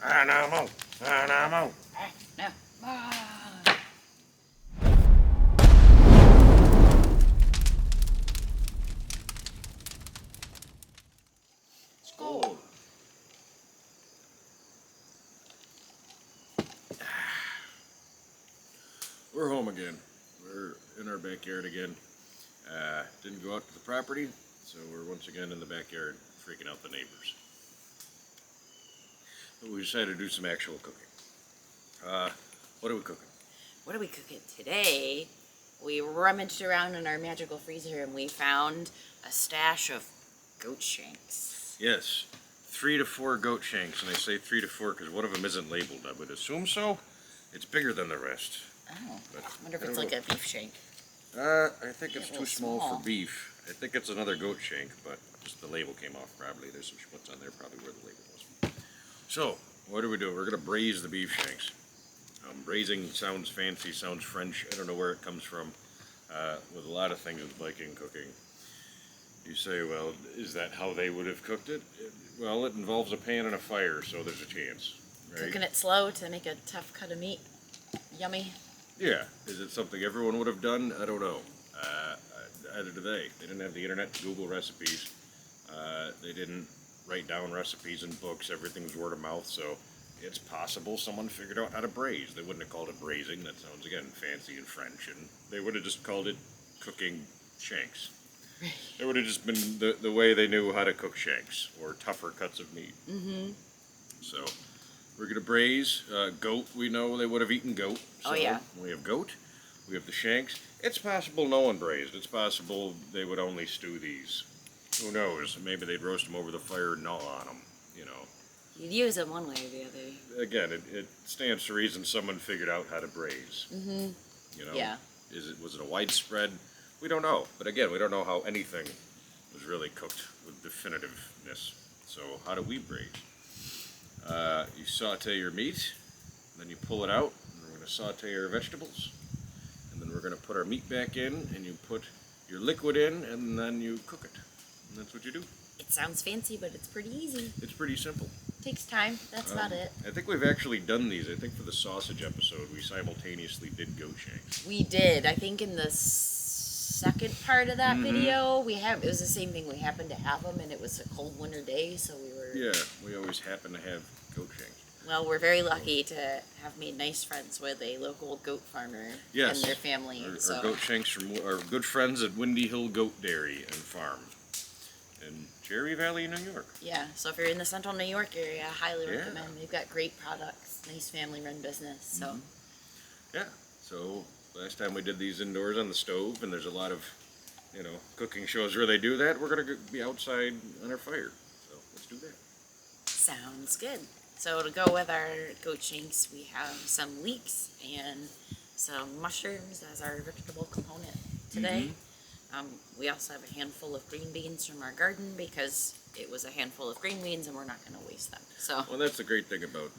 Animal. No. Skål. We're home again. We're in our backyard again. Didn't go out to the property, so we're once again in the backyard freaking out the neighbors. But we decided to do some actual cooking. What are we cooking? What are we cooking today? We rummaged around in our magical freezer and we found a stash of goat shanks. Yes, 3 to 4 goat shanks, and I say 3 to 4 because one of them isn't labeled. I would assume so. It's bigger than the rest. Oh, But I wonder if it's like a beef shank. I think it's Yeah, too small small. for beef. I think it's another goat shank, but just the label came off probably. There's some schmutz on there, probably where the label was. So, what do? We're going to braise the beef shanks. Braising sounds fancy, sounds French. I don't know where it comes from. With a lot of things with Viking cooking. You say, well, is that how they would have cooked it? Well, it involves a pan and a fire, so there's a chance. Right? Cooking it slow to make a tough cut of meat. Yummy. Yeah. Is it something everyone would have done? I don't know. Either do they. They didn't have the internet to Google recipes. They didn't write down recipes in books. Everything was word of mouth, so it's possible someone figured out how to braise. They wouldn't have called it braising. That sounds, again, fancy and French. And they would have just called it cooking shanks. It would have just been the way they knew how to cook shanks, or tougher cuts of meat. Mm-hmm. So, we're going to braise goat. We know they would have eaten goat. So Oh, yeah. we have goat. We have the shanks. It's possible no one braised. It's possible they would only stew these. Who knows? Maybe they'd roast them over the fire and gnaw on them, you know. You'd use them one way or the other. Again, it stands to reason someone figured out how to braise. Mm-hmm. You know? Yeah. Was it a widespread? We don't know. But again, we don't know how anything was really cooked with definitiveness. So how do we braise? You saute your meat, then you pull it out, and we're going to saute your vegetables, and then we're going to put our meat back in, and you put your liquid in, and then you cook it. And that's what you do. It sounds fancy, but it's pretty easy. It's pretty simple. Takes time. That's about it. I think we've actually done these. I think for the sausage episode, we simultaneously did goat shanks. We did. I think in the second part of that video, it was the same thing. We happened to have them, and it was a cold winter day, so we were... Yeah, we always happen to have goat shanks. Well, we're very lucky to have made nice friends with a local goat farmer Yes. and their family. Our goat shanks from our good friends at Windy Hill Goat Dairy and Farm in Cherry Valley, New York. Yeah, so if you're in the central New York area, I highly Yeah. recommend. They've got great products, nice family-run business. So Yeah, so last time we did these indoors on the stove, and there's a lot of, cooking shows where they do that. We're going to be outside on our fire, so let's do that. sounds good. So to go with our goat shanks, we have some leeks and some mushrooms as our vegetable component today. We also have a handful of green beans from our garden because it was a handful of green beans and we're not going to waste them. So Well, that's the great thing about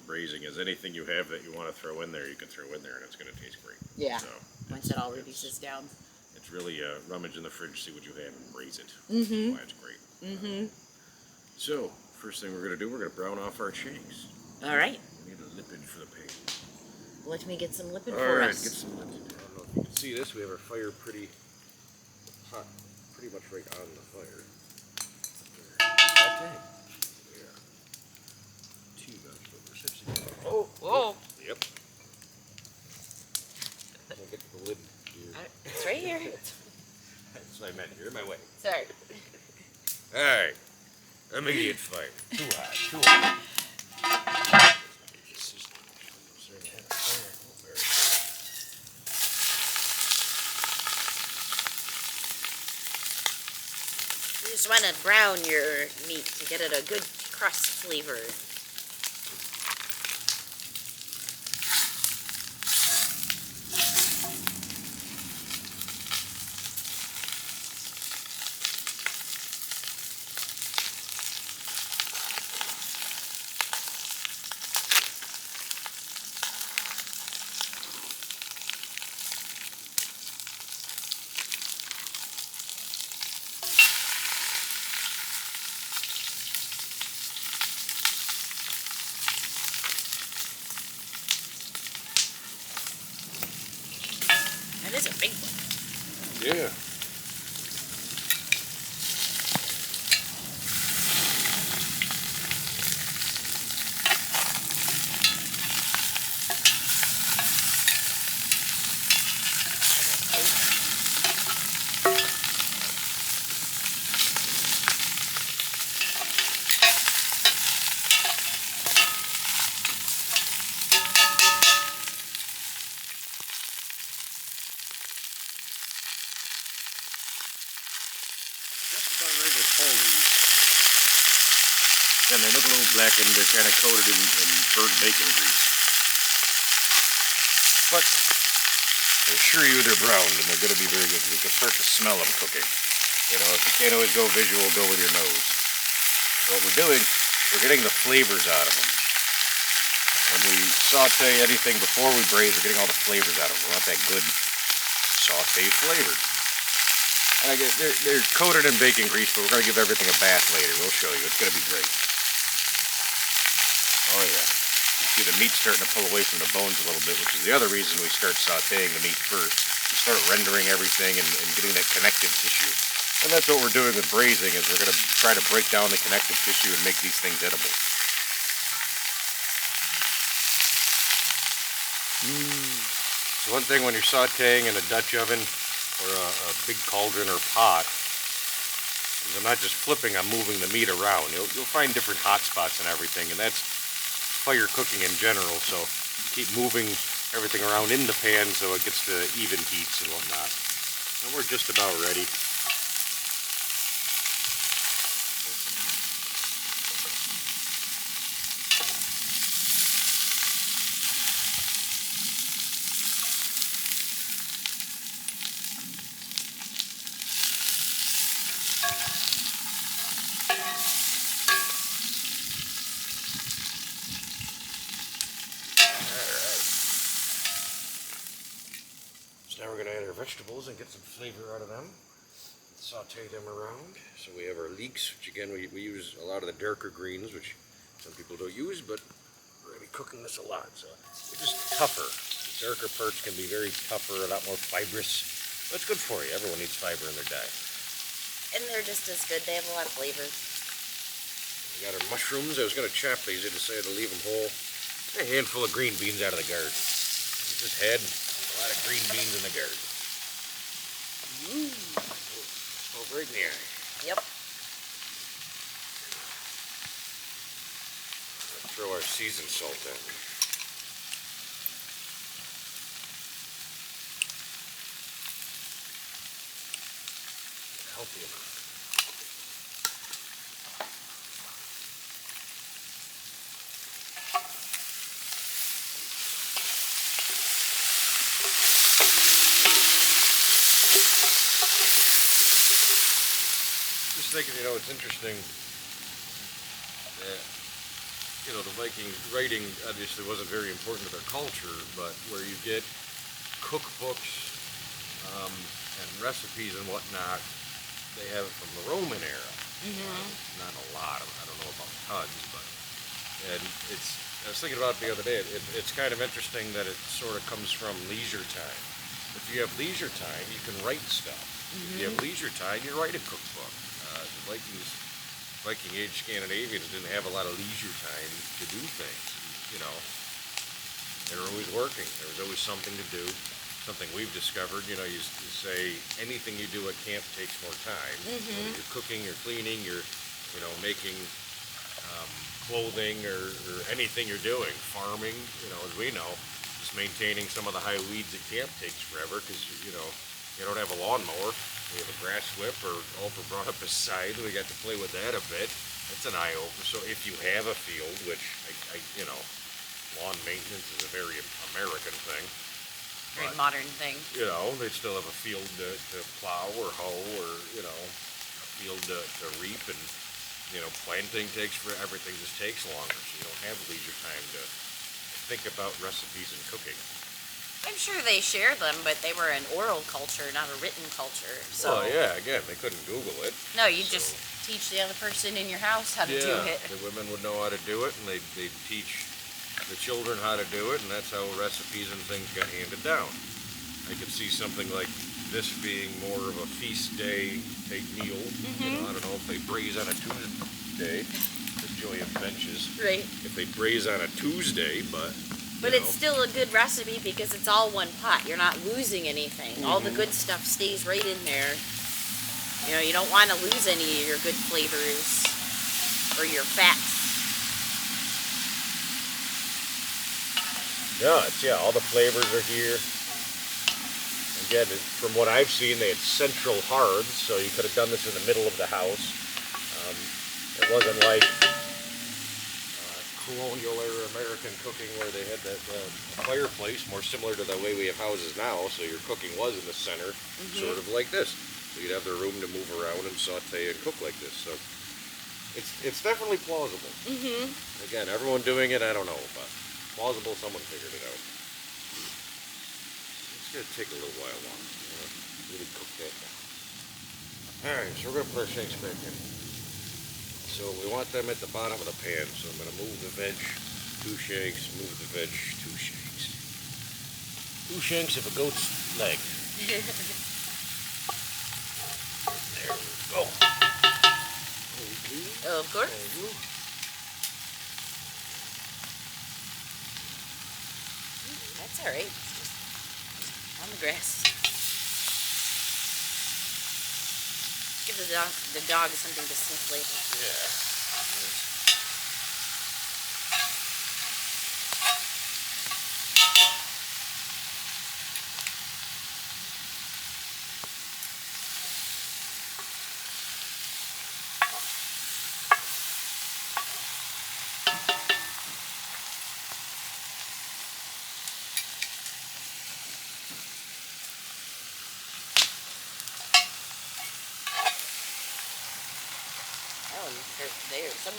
braising is anything you have that you want to throw in there, you can throw in there, and it's going to taste great. yeah, So once it all reduces down. it's really rummage in the fridge, see what you have, and braise it. Mm-hmm. That's why it's great. So first thing we're going to do, we're going to brown off our shanks. All right, We need a lipid for the pig. let me get some lipid All for right, us. get some lipid. I don't know if you can see this. We have our fire pretty hot, pretty much right on the fire. Okay. Yeah. 2 vegetable recipe. Oh, whoa. Yep. I'll get the lid here. It's right here. That's what I meant. You're in my way. Sorry. All right. Immediate fire. Too hot. Too hot. You just want to brown your meat to get it a good crust flavor. was a big one. Yeah. Just about ready to pull these. And they look a little blackened. They're kind of coated in burnt bacon grease. But I assure you they're browned and they're going to be very good. You can start to smell them cooking. You know, if you can't always go visual, go with your nose. So what we're doing, we're getting the flavors out of them. When we saute anything before we braise, we're getting all the flavors out of them. We want that good saute flavor. And they're coated in bacon grease, but we're going to give everything a bath later. We'll show you. It's going to be great. Oh yeah. You see the meat starting to pull away from the bones a little bit, which is the other reason we start sauteing the meat first. We start rendering everything and getting that connective tissue. And that's what we're doing with braising, is we're going to try to break down the connective tissue and make these things edible. So one thing when you're sauteing in a Dutch oven or a big cauldron or pot is I'm not just flipping, I'm moving the meat around. You'll find different hot spots and everything, and that's fire cooking in general, so keep moving everything around in the pan so it gets to even heats and whatnot. And we're just about ready. So now we're going to add our vegetables and get some flavor out of them. Saute them around. So we have our leeks, which again we use a lot of the darker greens, which some people don't use, but we're going to be cooking this a lot. So they're just tougher. The darker parts can be very tougher, a lot more fibrous. That's good for you. Everyone needs fiber in their diet. And they're just as good. They have a lot of flavor. We got our mushrooms. I was going to chop these. I decided to leave them whole. A handful of green beans out of the garden. We just had a lot of green beans in the garden. Smoke right in the eye. Yep. Throw our seasoned salt in. Healthy enough. Just thinking, you know, it's interesting that, you know, the Viking writing obviously wasn't very important to their culture, but where you get cookbooks and recipes and whatnot, they have it from the Roman era. Not a lot of them. I don't know about tons, but and I was thinking about it the other day. It's kind of interesting that it sort of comes from leisure time. If you have leisure time, you can write stuff. If you have leisure time, you write a cookbook. The Viking Age Scandinavians didn't have a lot of leisure time to do things. You know, they were always working. There was always something to do. Something we've discovered, you know, you say anything you do at camp takes more time. Whether you're cooking, you're cleaning, you're, you know, making clothing or anything you're doing, farming, you know, as we know, just maintaining some of the high weeds at camp takes forever because, you know, you don't have a lawnmower. We have a grass whip, or Oliver brought up a scythe. We got to play with that a bit. That's an eye-opener. So if you have a field, which, you know, lawn maintenance is a very American thing. Very modern thing. You know, they still have a field to plow or hoe, or, you know, a field to reap, and, you know, planting takes for everything just takes longer, so you don't have leisure time to think about recipes and cooking. I'm sure they share them, but they were an oral culture, not a written culture. So Well, yeah, again, they couldn't Google it. no, you just teach the other person in your house how to do it. The women would know how to do it, and they'd teach the children how to do it, and that's how recipes and things got handed down. I could see something like this being more of a feast day type meal. You know, I don't know if they braise on a Tuesday, the joy of benches. Right. If they braise on a Tuesday, but it's still a good recipe because it's all one pot. You're not losing anything. All the good stuff stays right in there. You know, you don't want to lose any of your good flavors or your fats. no, all the flavors are here. Again, from what I've seen, they had central hearths, so you could have done this in the middle of the house. It wasn't like colonial era American cooking where they had that fireplace, more similar to the way we have houses now, so your cooking was in the center, sort of like this. So you'd have the room to move around and saute and cook like this. So it's definitely plausible. Again, everyone doing it, I don't know, but plausible, someone figured it out. It's going to take a little while longer. Really cook that down. Alright, so we're going to put our shanks back in. So we want them at the bottom of the pan. So I'm going to move the veg, 2 shanks, move the veg, 2 shanks. 2 shanks of a goat's leg. There we go. Oh, of course. Thank you. That's all right. On the grass. Give the dog something to sniff later. Yeah.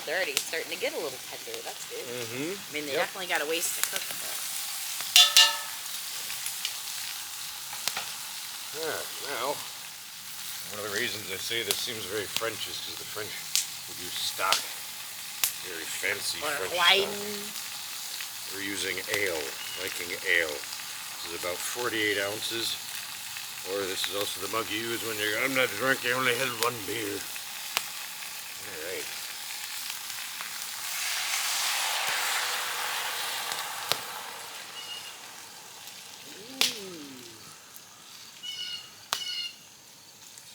They're already starting to get a little tender. That's good. I mean, they definitely got a ways to cook. But. Yeah, now, one of the reasons I say this seems very French is because the French would use stock. Very fancy French wine. stock. We're using ale, Viking ale. This is about 48 ounces. Or this is also the mug you use when you're, I'm not drunk, I only had 1 beer. Alright.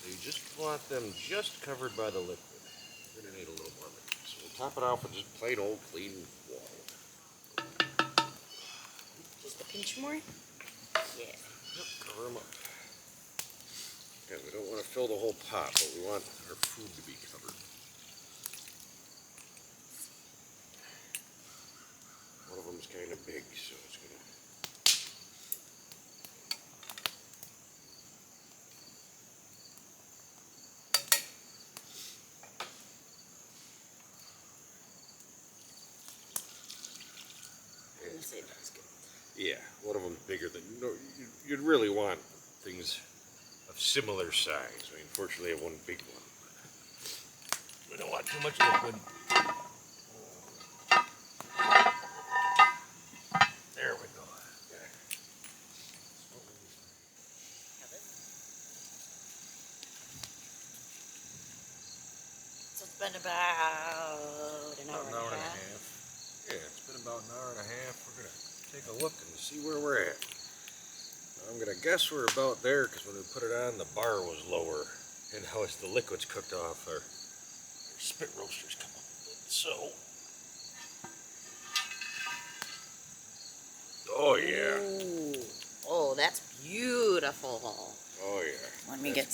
So you just want them just covered by the liquid. You're going to need a little more liquid. So we'll top it off with just plain old clean water. Just a pinch more? Yeah. Yep, cover them up. Again, we don't want to fill the whole pot, but we want our food to be covered. One of them is kind of big, so it's going to... Say that's good. Yeah, one of them's bigger than... You know, you'd really want things of similar size. I mean, fortunately I have one big one. We don't want too much liquid. There we go. Yeah. So it's been about an hour and a half. Yeah, it's been about an hour and a half. We're going to take a look and see where we're at. I'm going to guess we're about there because when we put it on, the bar was lower. And now as the liquid's cooked off, our spit roasters come up a bit. So, oh yeah. Ooh. Oh, that's beautiful. Oh yeah. Let me get a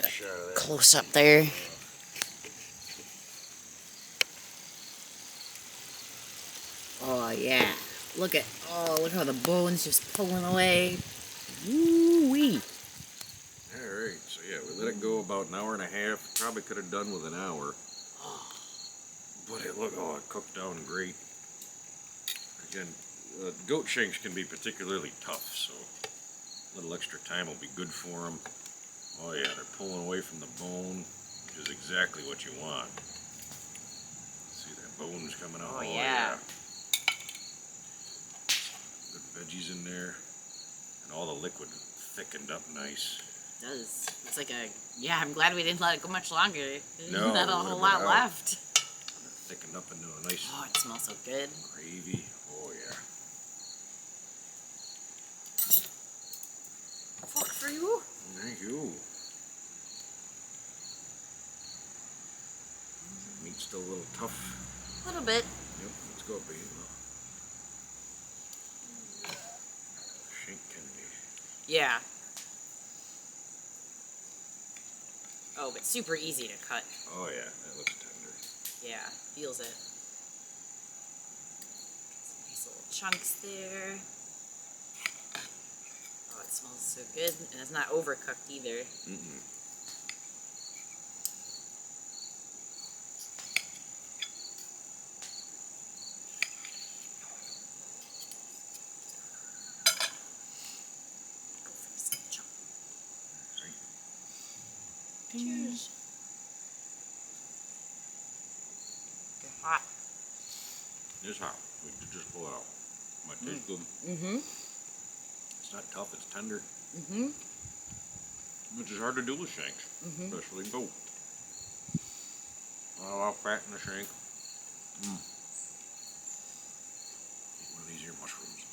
shot of that. close up there. Oh yeah. Look how the bone's just pulling away. Woo-wee. Alright, so yeah, we let it go about an hour and a half. Probably could have done with an hour. But it cooked down great. Again, goat shanks can be particularly tough, so a little extra time will be good for them. Oh yeah, they're pulling away from the bone, which is exactly what you want. See that bone's coming out? Oh yeah. Good veggies in there. And all the liquid thickened up nice. It does. It's like a, yeah, I'm glad we didn't let it go much longer. There's No, not a it whole would've lot been out. left. Thickened up into a nice Oh, it smells so good. gravy. Oh yeah. A fork for you. Thank you. Meat's still a little tough. A little bit. Yep, let's go, babe. Shank Kennedy. Yeah. Oh, but super easy to cut. Oh yeah, that looks tender. Yeah, feels it. Some nice little chunks there. Oh, it smells so good, and it's not overcooked either. Mm-mm. Go for some chunk. Right. Cheers. They're hot. It's hot. We could just pull it out. Might taste good. Mm-hmm. It's not tough, it's tender. Mm-hmm. Which is hard to do with shanks. Especially goat. Not a lot of fat in the shank. Eat one of these here mushrooms.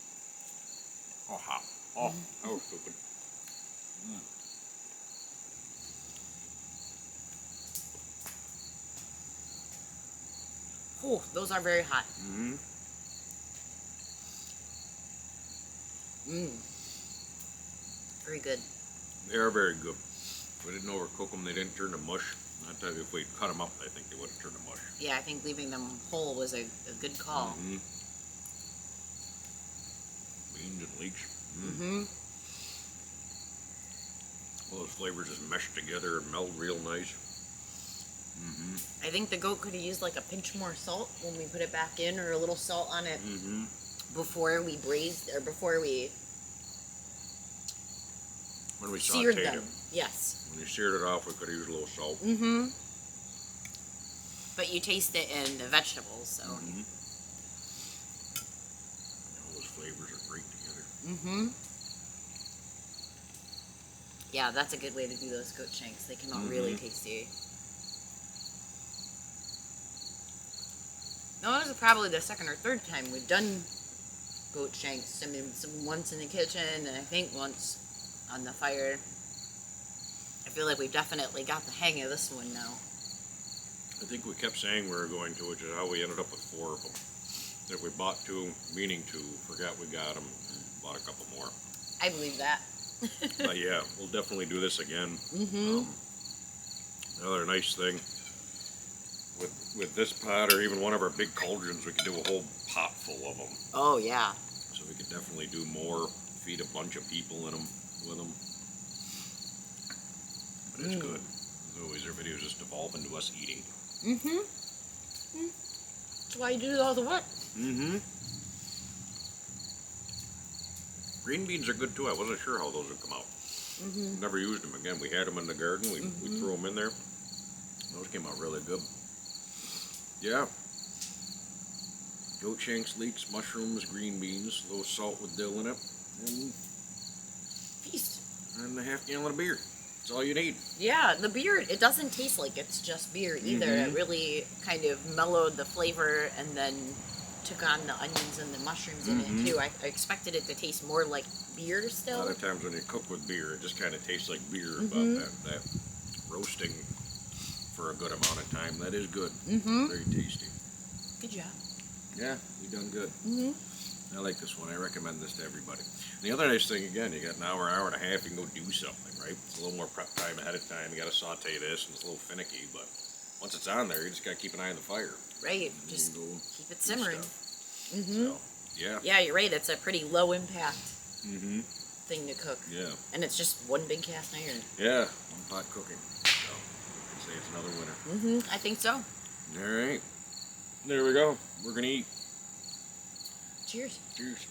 Oh, hot. Oh, that was stupid. Oh, those are very hot. Mm-hmm. Very good. They are very good. If we didn't overcook them, they didn't turn to mush. I tell you, if we cut them up, I think they would have turned to mush. Yeah, I think leaving them whole was a good call. Mm-hmm. Beans and leeks. All those flavors just mesh together and meld real nice. I think the goat could have used like a pinch more salt when we put it back in, or a little salt on it before we braised, or before we When we seared sauteed them. it. Yes. When you seared it off, we could have used a little salt. But you taste it in the vegetables, so. All those flavors are great together. Yeah, that's a good way to do those goat shanks. They come out really tasty. No, this is probably the second or third time we've done goat shanks. I mean, once in the kitchen, and I think once on the fire. I feel like we've definitely got the hang of this one now. I think we kept saying we were going to, which is how we ended up with 4 of them. That we bought 2, meaning to, forgot we got them, and bought a couple more. I believe that. But yeah, we'll definitely do this again. Another nice thing with this pot, or even one of our big cauldrons, we could do a whole pot full of them. Oh, yeah. So we could definitely do more, feed a bunch of people in them with them. But it's good. As always, our videos just evolve into us eating. That's why you do all the work. Green beans are good too. I wasn't sure how those would come out. Never used them again. We had them in the garden. We threw them in there. Those came out really good. Yeah. Goat shanks, leeks, mushrooms, green beans, a little salt with dill in it, and Feast. a half gallon of beer. That's all you need. Yeah, the beer, it doesn't taste like it's just beer either. It really kind of mellowed the flavor and then took on the onions and the mushrooms in it too. I expected it to taste more like beer A still. lot of times when you cook with beer, it just kind of tastes like beer, but that roasting for a good amount of time, that is good. Very tasty. Good job. Yeah, you done good. I like this one. I recommend this to everybody. And the other nice thing, again, you got an hour, hour and a half, you can go do something, right? It's a little more prep time ahead of time. You got to saute this, and it's a little finicky, but once it's on there, you just got to keep an eye on the fire. Right, And just you can go keep it do simmering. stuff. So, yeah. Yeah, you're right. It's a pretty low impact thing to cook. Yeah. And it's just one big cast iron. Yeah, one pot cooking. So, you can say it's another winner. I think so. All right. There we go. We're going to eat. Cheers. Cheers.